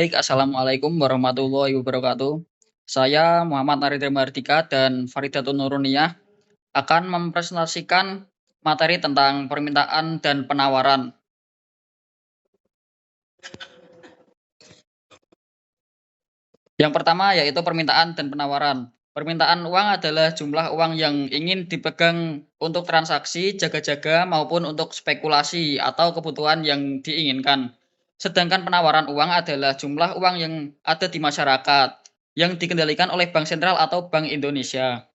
Baik, Assalamualaikum warahmatullahi wabarakatuh. Saya Muhammad Aridya Mardika dan Faridatun Nuruniyah akan mempresentasikan materi tentang permintaan dan penawaran. Yang pertama yaitu permintaan dan penawaran. Permintaan uang adalah jumlah uang yang ingin dipegang untuk transaksi, jaga-jaga maupun untuk spekulasi atau kebutuhan yang diinginkan. Sedangkan penawaran uang adalah jumlah uang yang ada di masyarakat yang dikendalikan oleh Bank Sentral atau Bank Indonesia.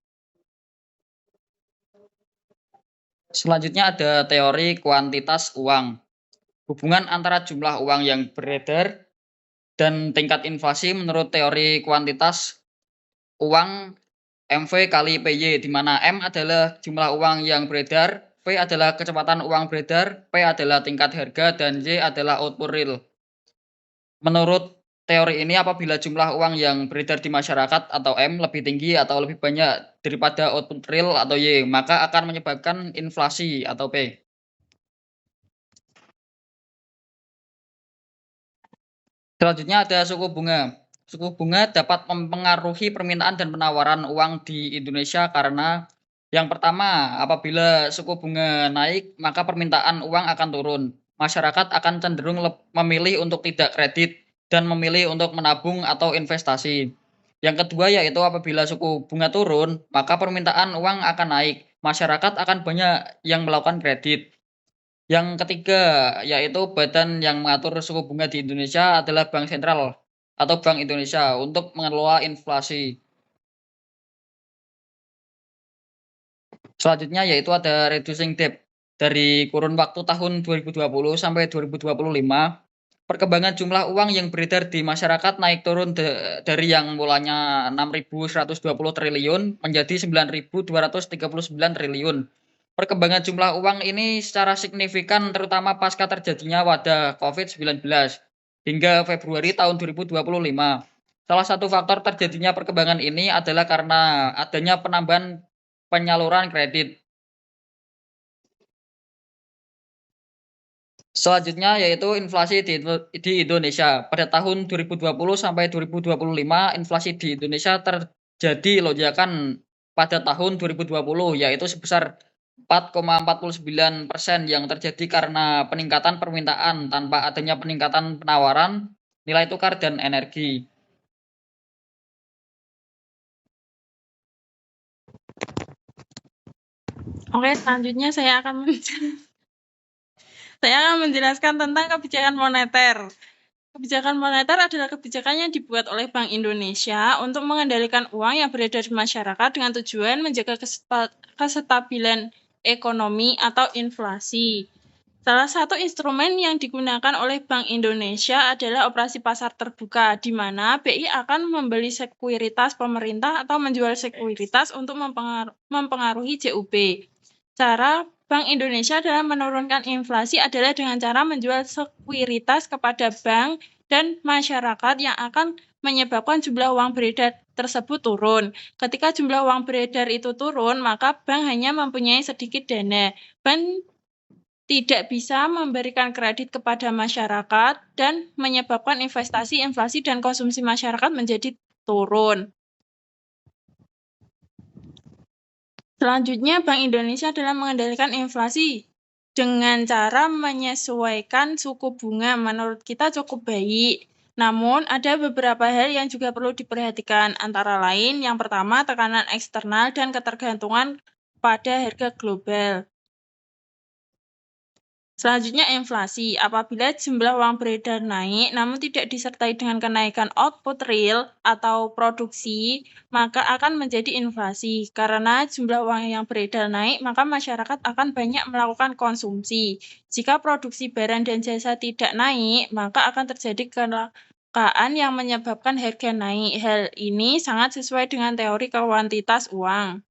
Selanjutnya ada teori kuantitas uang. Hubungan antara jumlah uang yang beredar dan tingkat inflasi menurut teori kuantitas uang MV kali PY, di mana M adalah jumlah uang yang beredar, V adalah kecepatan uang beredar, P adalah tingkat harga, dan Y adalah output real. Menurut teori ini, apabila jumlah uang yang beredar di masyarakat atau M lebih tinggi atau lebih banyak daripada output real atau Y, maka akan menyebabkan inflasi atau P. Selanjutnya ada suku bunga. Suku bunga dapat mempengaruhi permintaan dan penawaran uang di Indonesia karena yang pertama, apabila suku bunga naik, maka permintaan uang akan turun. Masyarakat akan cenderung memilih untuk tidak kredit dan memilih untuk menabung atau investasi. Yang kedua yaitu apabila suku bunga turun, maka permintaan uang akan naik. Masyarakat akan banyak yang melakukan kredit. Yang ketiga, yaitu badan yang mengatur suku bunga di Indonesia adalah Bank Sentral atau Bank Indonesia untuk mengelola inflasi. Selanjutnya yaitu ada reducing debt. Dari kurun waktu tahun 2020 sampai 2025, perkembangan jumlah uang yang beredar di masyarakat naik turun dari yang mulanya 6.120 triliun menjadi 9.239 triliun. Perkembangan jumlah uang ini secara signifikan terutama pasca terjadinya wabah COVID-19 hingga Februari tahun 2025. Salah satu faktor terjadinya perkembangan ini adalah karena adanya penambahan penyaluran kredit. Selanjutnya yaitu inflasi di Indonesia. Pada tahun 2020 sampai 2025, inflasi di Indonesia terjadi lonjakan pada tahun 2020 yaitu sebesar 4,49% yang terjadi karena peningkatan permintaan tanpa adanya peningkatan penawaran, nilai tukar dan energi. Oke, selanjutnya saya akan menjelaskan tentang kebijakan moneter. Kebijakan moneter adalah kebijakan yang dibuat oleh Bank Indonesia untuk mengendalikan uang yang beredar di masyarakat dengan tujuan menjaga kestabilan ekonomi atau inflasi. Salah satu instrumen yang digunakan oleh Bank Indonesia adalah operasi pasar terbuka, di mana BI akan membeli sekuritas pemerintah atau menjual sekuritas untuk mempengaruhi JUB. Cara Bank Indonesia dalam menurunkan inflasi adalah dengan cara menjual sekuritas kepada bank dan masyarakat yang akan menyebabkan jumlah uang beredar tersebut turun. Ketika jumlah uang beredar itu turun, maka bank hanya mempunyai sedikit dana. Bank tidak bisa memberikan kredit kepada masyarakat dan menyebabkan investasi, inflasi, dan konsumsi masyarakat menjadi turun. Selanjutnya, Bank Indonesia dalam mengendalikan inflasi dengan cara menyesuaikan suku bunga menurut kita cukup baik. Namun, ada beberapa hal yang juga perlu diperhatikan, antara lain yang pertama tekanan eksternal dan ketergantungan pada harga global. Selanjutnya inflasi. Apabila jumlah uang beredar naik namun tidak disertai dengan kenaikan output real atau produksi, maka akan menjadi inflasi. Karena jumlah uang yang beredar naik, maka masyarakat akan banyak melakukan konsumsi. Jika produksi barang dan jasa tidak naik, maka akan terjadi kelangkaan yang menyebabkan harga naik. Hal ini sangat sesuai dengan teori kuantitas uang.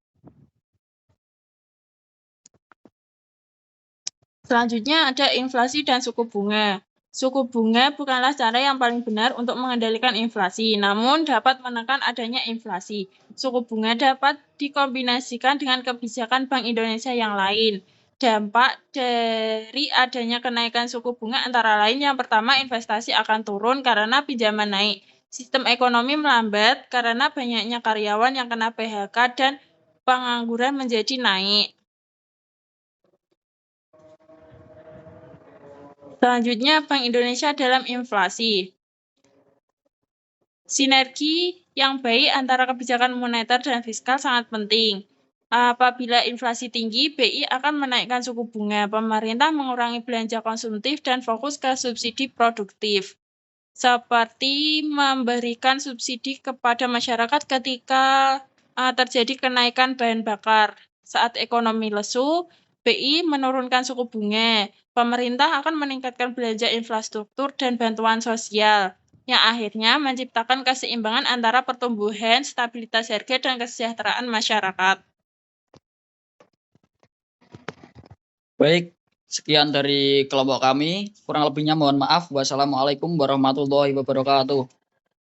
Selanjutnya ada inflasi dan suku bunga. Suku bunga bukanlah cara yang paling benar untuk mengendalikan inflasi, namun dapat menekan adanya inflasi. Suku bunga dapat dikombinasikan dengan kebijakan Bank Indonesia yang lain. dampak dari adanya kenaikan suku bunga antara lain yang pertama investasi akan turun karena pinjaman naik. Sistem ekonomi melambat karena banyaknya karyawan yang kena PHK dan pengangguran menjadi naik. Selanjutnya, Bank Indonesia dalam inflasi. Sinergi yang baik antara kebijakan moneter dan fiskal sangat penting. Apabila inflasi tinggi, BI akan menaikkan suku bunga. Pemerintah mengurangi belanja konsumtif dan fokus ke subsidi produktif, seperti memberikan subsidi kepada masyarakat ketika terjadi kenaikan bahan bakar. Saat ekonomi lesu, BI menurunkan suku bunga. Pemerintah akan meningkatkan belanja infrastruktur dan bantuan sosial, yang akhirnya menciptakan keseimbangan antara pertumbuhan, stabilitas harga, dan kesejahteraan masyarakat. Baik, sekian dari kelompok kami. Kurang lebihnya mohon maaf. Wassalamualaikum warahmatullahi wabarakatuh.